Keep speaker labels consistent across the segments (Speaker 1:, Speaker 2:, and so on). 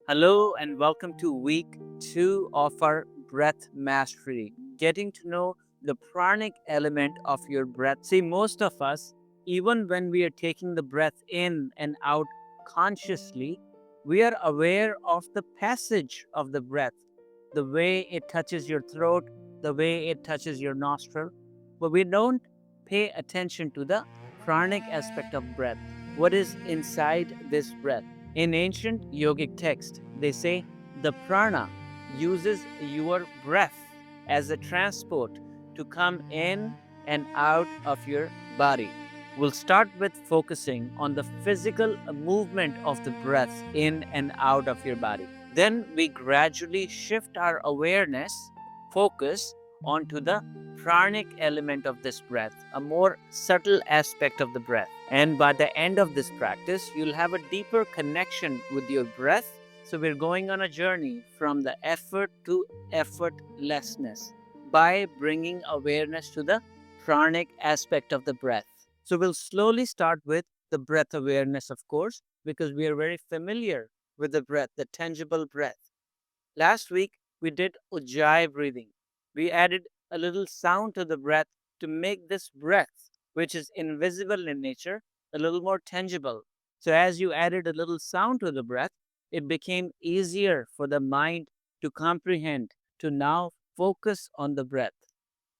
Speaker 1: Hello and welcome to week 2 of our breath mastery, getting to know the pranic element of your breath. See, most of us, even when we are taking the breath in and out consciously, we are aware of the passage of the breath, the way it touches your throat, the way it touches your nostril, but we don't pay attention to the pranic aspect of breath. What is inside this breath? In ancient yogic text, they say the prana uses your breath as a transport to come in and out of your body. We'll start with focusing on the physical movement of the breath in and out of your body. Then we gradually shift our awareness, focus onto the pranic element of this breath, a more subtle aspect of the breath. And by the end of this practice, you'll have a deeper connection with your breath. So we're going on a journey from the effort to effortlessness by bringing awareness to the pranic aspect of the breath. So we'll slowly start with the breath awareness, of course, because we are very familiar with the breath, the tangible breath. Last week, we did Ujjayi breathing. We added a little sound to the breath to make this breath, which is invisible in nature, a little more tangible. So, as you added a little sound to the breath, it became easier for the mind to comprehend, to now focus on the breath.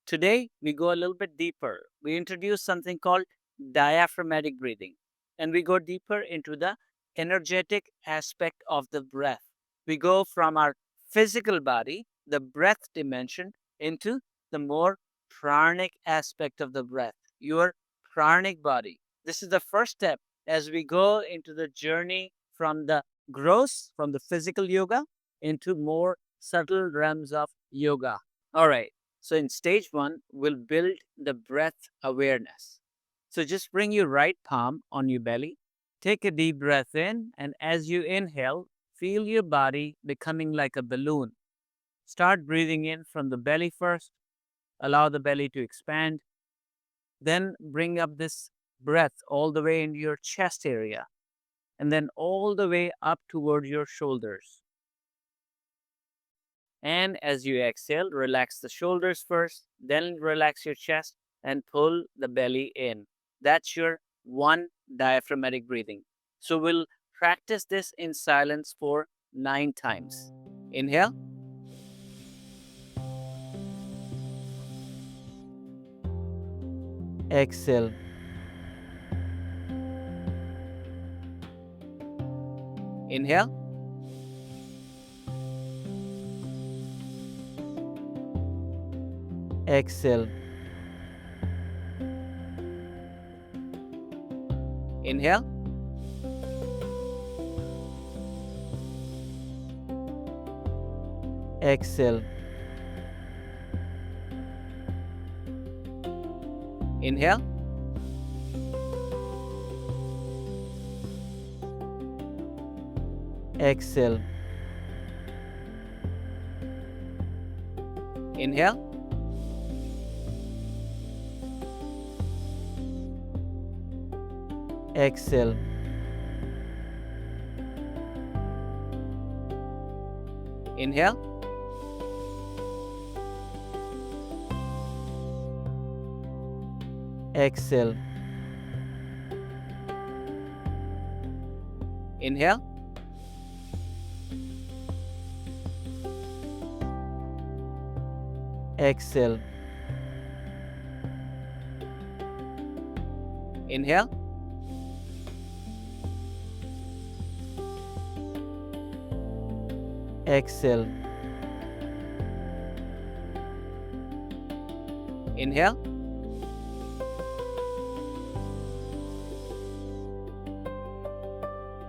Speaker 1: Today, we go a little bit deeper. We introduce something called diaphragmatic breathing, and we go deeper into the energetic aspect of the breath. We go from our physical body, the breath dimension, into the more pranic aspect of the breath, your pranic body. This is the first step as we go into the journey from the gross, from the physical yoga, into more subtle realms of yoga. All right. So in stage 1, we'll build the breath awareness. So just bring your right palm on your belly. Take a deep breath in, and as you inhale, feel your body becoming like a balloon. Start breathing in from the belly first. Allow the belly to expand. Then bring up this breath all the way into your chest area, and then all the way up toward your shoulders. And as you exhale, relax the shoulders first, then relax your chest and pull the belly in. That's your 1 diaphragmatic breathing. So we'll practice this in silence for 9 times. Inhale. Exhale. Inhale. Exhale. Inhale. Exhale. Inhale. Exhale. Inhale. Exhale. Inhale. Exhale. Inhale. Exhale. Inhale. Exhale. Inhale.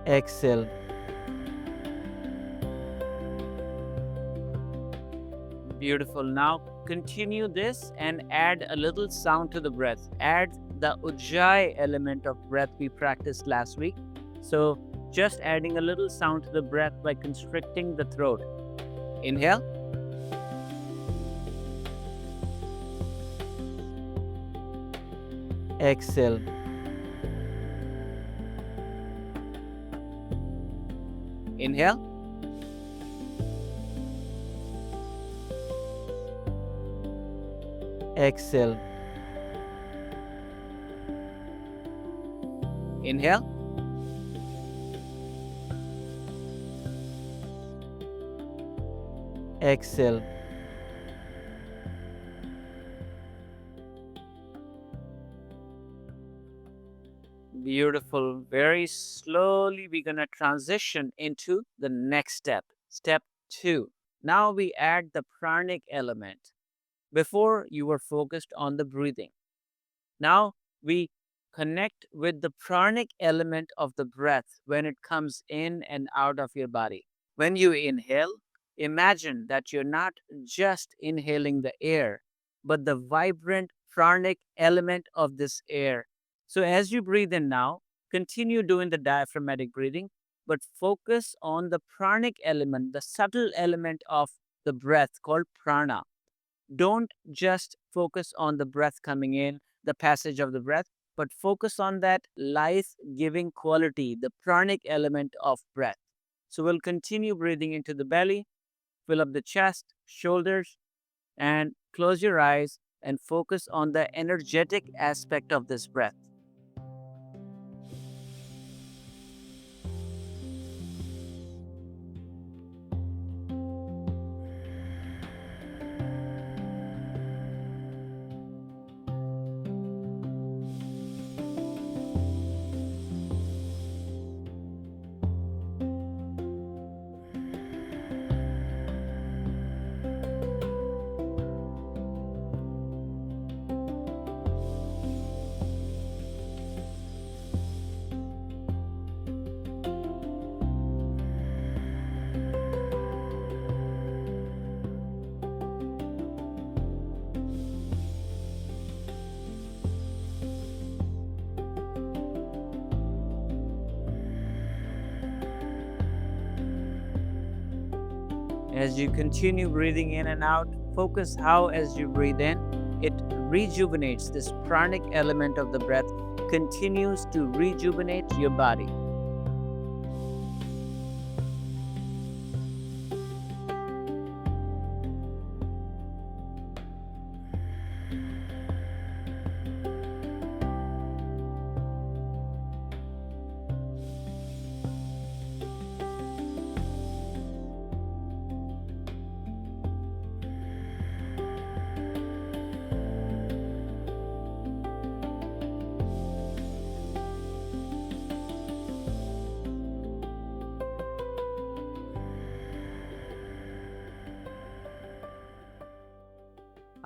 Speaker 1: Exhale. Beautiful. Now continue this and add a little sound to the breath. Add the Ujjayi element of breath we practiced last week. So just adding a little sound to the breath by constricting the throat. Inhale. Exhale. Inhale. exhale, inhale, exhale, beautiful. Very slowly, we're going to transition into the next step. Step 2. Now we add the pranic element. Before, you were focused on the breathing. Now we connect with the pranic element of the breath when it comes in and out of your body. When you inhale, imagine that you're not just inhaling the air, but the vibrant pranic element of this air. So as you breathe in now, continue doing the diaphragmatic breathing, but focus on the pranic element, the subtle element of the breath called prana. Don't just focus on the breath coming in, the passage of the breath, but focus on that life giving quality, the pranic element of breath. So we'll continue breathing into the belly, fill up the chest, shoulders, and close your eyes and focus on the energetic aspect of this breath. As you continue breathing in and out, focus how as you breathe in, it rejuvenates. This pranic element of the breath continues to rejuvenate your body.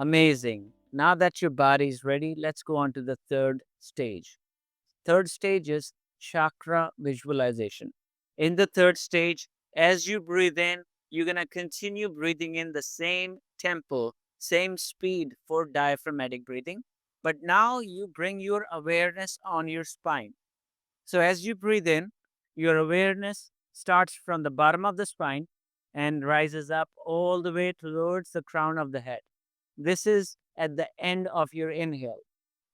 Speaker 1: Amazing. Now that your body is ready, let's go on to the third stage. Third stage is chakra visualization. In the third stage, as you breathe in, you're going to continue breathing in the same tempo, same speed for diaphragmatic breathing. But now you bring your awareness on your spine. So as you breathe in, your awareness starts from the bottom of the spine and rises up all the way towards the crown of the head. This is at the end of your inhale.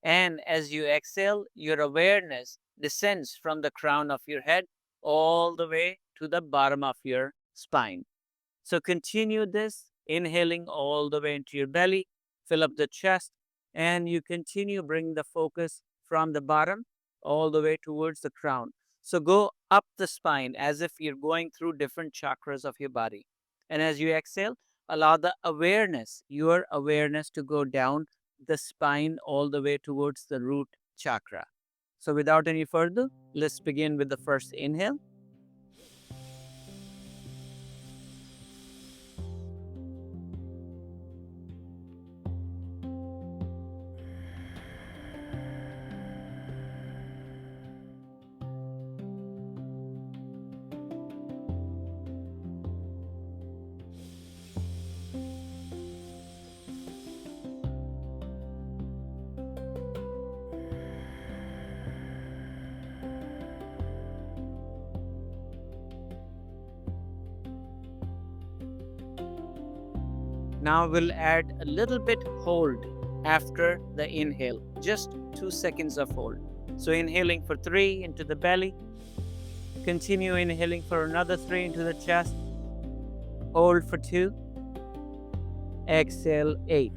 Speaker 1: And as you exhale, your awareness descends from the crown of your head all the way to the bottom of your spine. So continue this, inhaling all the way into your belly, fill up the chest, and you continue bring the focus from the bottom all the way towards the crown. So go up the spine as if you're going through different chakras of your body. And as you exhale, allow the awareness, your awareness to go down the spine all the way towards the root chakra. So without any further, let's begin with the first inhale. Now we'll add a little bit hold after the inhale, just 2 seconds of hold. So inhaling for 3 into the belly, continue inhaling for another 3 into the chest, hold for 2, exhale 8.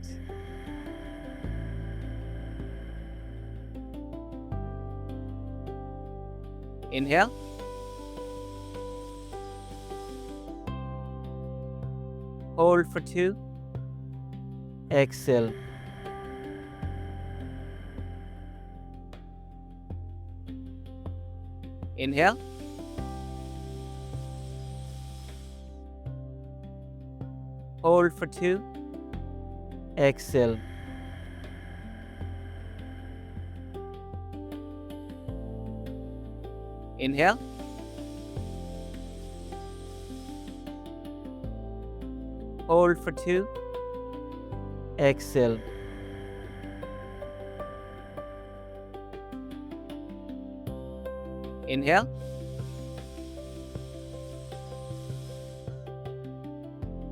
Speaker 1: Inhale. Hold for 2. Exhale. Inhale. Hold for 2. Exhale. Inhale. Hold for 2. Exhale. Inhale.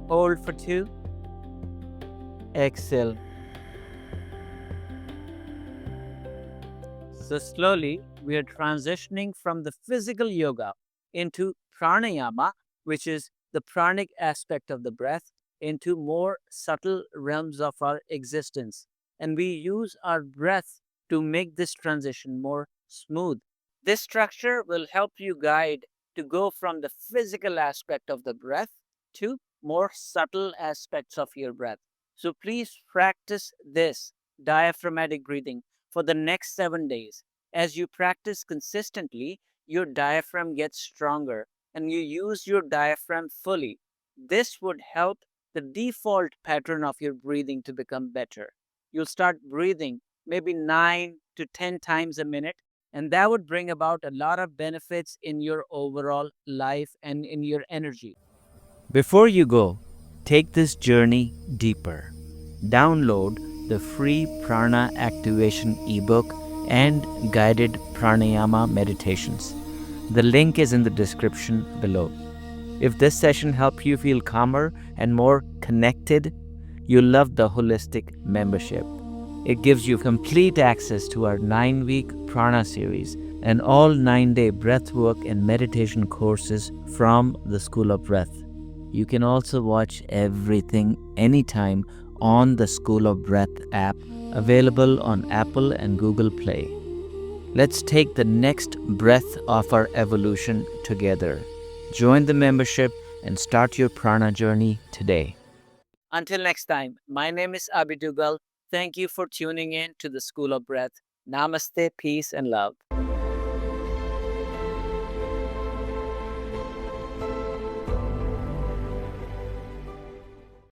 Speaker 1: Hold for 2. Exhale. So slowly, we are transitioning from the physical yoga into pranayama, which is the pranic aspect of the breath, into more subtle realms of our existence. And we use our breath to make this transition more smooth. This structure will help you guide to go from the physical aspect of the breath to more subtle aspects of your breath. So please practice this diaphragmatic breathing for the next 7 days. As you practice consistently, your diaphragm gets stronger and you use your diaphragm fully. This would help the default pattern of your breathing to become better. You'll start breathing maybe 9 to 10 times a minute, and that would bring about a lot of benefits in your overall life and in your energy. Before you go, take this journey deeper. Download the free Prana Activation ebook and guided pranayama meditations. The link is in the description below. If this session helped you feel calmer and more connected, you'll love the holistic membership. It gives you complete access to our 9-week Prana series and all 9-day breathwork and meditation courses from the School of Breath. You can also watch everything anytime on the School of Breath app, available on Apple and Google Play. Let's take the next breath of our evolution together. Join the membership and start your prana journey today. Until next time, my name is Abidugal. Thank you for tuning in to the School of Breath. Namaste, peace, and love.